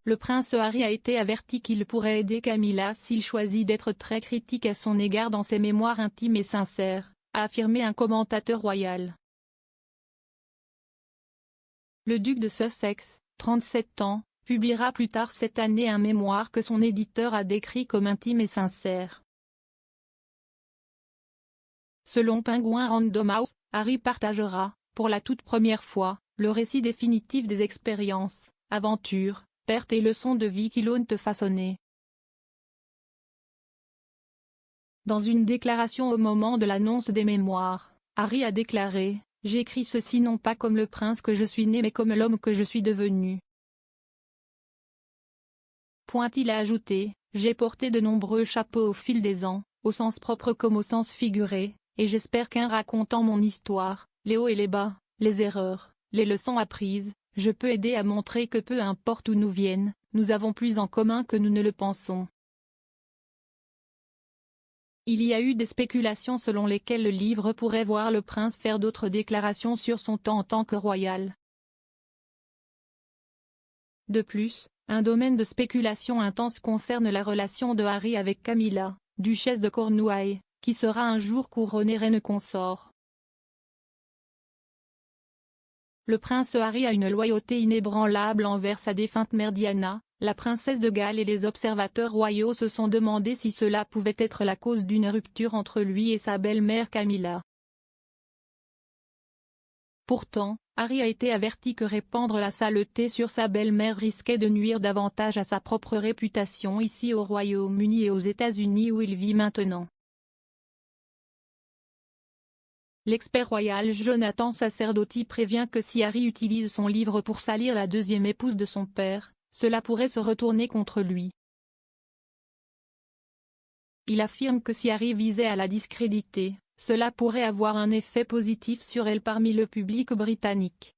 le prince Harry a été averti qu'il pourrait aider Camilla s'il choisit d'être très critique à son égard dans ses mémoires intimes et sincères, a affirmé un commentateur royal. Le duc de Sussex, 37 ans, publiera plus tard cette année un mémoire que son éditeur a décrit comme intime et sincère. Selon Penguin Random House, Harry partagera, pour la toute première fois, le récit définitif des expériences, aventures, pertes et leçons de vie qui l'ont façonné. Dans une déclaration au moment de l'annonce des mémoires, Harry a déclaré « J'écris ceci non pas comme le prince que je suis né mais comme l'homme que je suis devenu. » Il a ajouté « J'ai porté de nombreux chapeaux au fil des ans, au sens propre comme au sens figuré, et j'espère qu'en racontant mon histoire, les hauts et les bas, les erreurs, les leçons apprises, je peux aider à montrer que peu importe où nous viennent, nous avons plus en commun que nous ne le pensons. » Il y a eu des spéculations selon lesquelles le livre pourrait voir le prince faire d'autres déclarations sur son temps en tant que royal. De plus, un domaine de spéculation intense concerne la relation de Harry avec Camilla, duchesse de Cornouailles, qui sera un jour couronnée reine consort. Le prince Harry a une loyauté inébranlable envers sa défunte mère Diana, la princesse de Galles, et les observateurs royaux se sont demandé si cela pouvait être la cause d'une rupture entre lui et sa belle-mère Camilla. Pourtant, Harry a été averti que répandre la saleté sur sa belle-mère risquait de nuire davantage à sa propre réputation ici au Royaume-Uni et aux États-Unis où il vit maintenant. L'expert royal Jonathan Sacerdotti prévient que si Harry utilise son livre pour salir la deuxième épouse de son père, cela pourrait se retourner contre lui. Il affirme que si Harry visait à la discréditer, cela pourrait avoir un effet positif sur elle parmi le public britannique.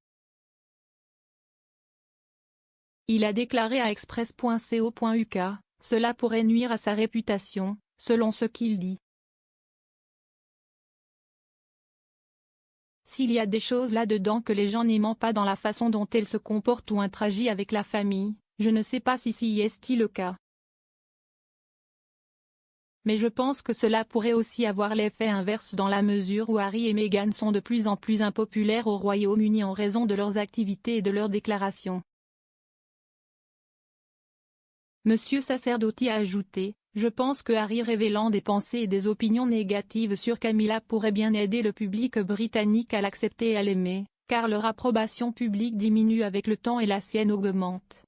Il a déclaré à express.co.uk, « Cela pourrait nuire à sa réputation, selon ce qu'il dit. S'il y a des choses là-dedans que les gens n'aiment pas dans la façon dont elle se comporte ou interagit avec la famille, je ne sais pas si est le cas. Mais je pense que cela pourrait aussi avoir l'effet inverse dans la mesure où Harry et Meghan sont de plus en plus impopulaires au Royaume-Uni en raison de leurs activités et de leurs déclarations. » Monsieur Sacerdotti a ajouté, « Je pense que Harry révélant des pensées et des opinions négatives sur Camilla pourrait bien aider le public britannique à l'accepter et à l'aimer, car leur approbation publique diminue avec le temps et la sienne augmente.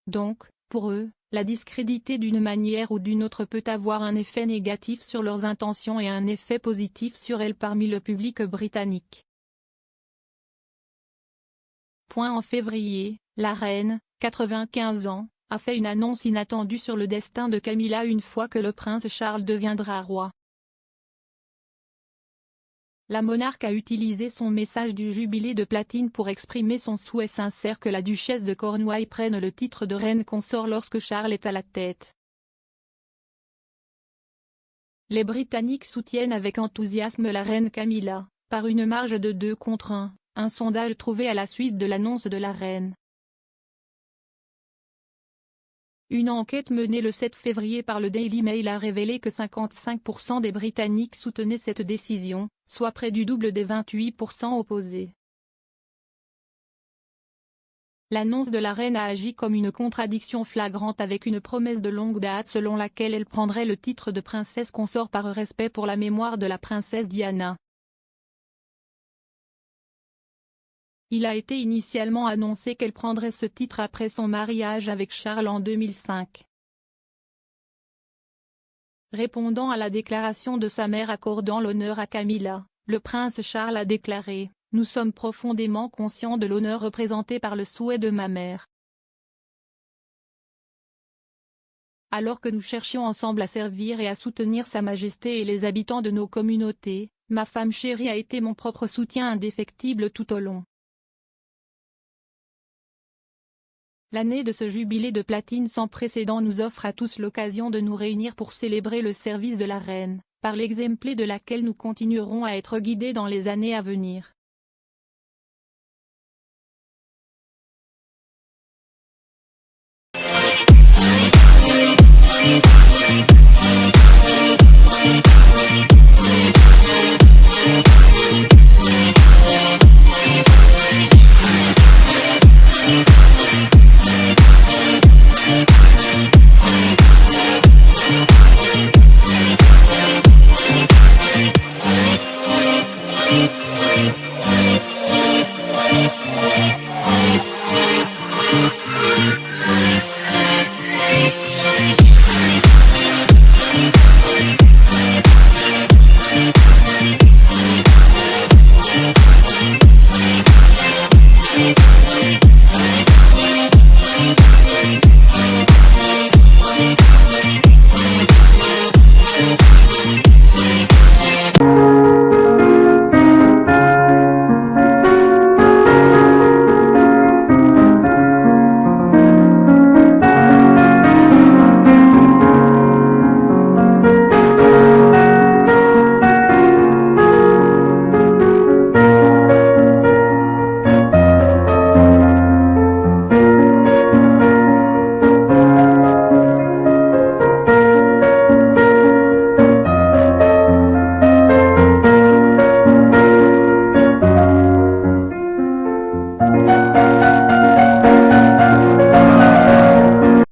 Donc, pour eux, la discréditer d'une manière ou d'une autre peut avoir un effet négatif sur leurs intentions et un effet positif sur elles parmi le public britannique. » En février, la reine, 95 ans, a fait une annonce inattendue sur le destin de Camilla une fois que le prince Charles deviendra roi. La monarque a utilisé son message du jubilé de platine pour exprimer son souhait sincère que la duchesse de Cornouailles prenne le titre de reine consort lorsque Charles est à la tête. Les Britanniques soutiennent avec enthousiasme la reine Camilla, par une marge de 2-1, un sondage trouvé à la suite de l'annonce de la reine. Une enquête menée le 7 février par le Daily Mail a révélé que 55% des Britanniques soutenaient cette décision, soit près du double des 28% opposés. L'annonce de la reine a agi comme une contradiction flagrante avec une promesse de longue date selon laquelle elle prendrait le titre de princesse consort par respect pour la mémoire de la princesse Diana. Il a été initialement annoncé qu'elle prendrait ce titre après son mariage avec Charles en 2005. Répondant à la déclaration de sa mère accordant l'honneur à Camilla, le prince Charles a déclaré « Nous sommes profondément conscients de l'honneur représenté par le souhait de ma mère. Alors que nous cherchions ensemble à servir et à soutenir Sa Majesté et les habitants de nos communautés, ma femme chérie a été mon propre soutien indéfectible tout au long. » L'année de ce jubilé de platine sans précédent nous offre à tous l'occasion de nous réunir pour célébrer le service de la reine, par l'exemple de laquelle nous continuerons à être guidés dans les années à venir.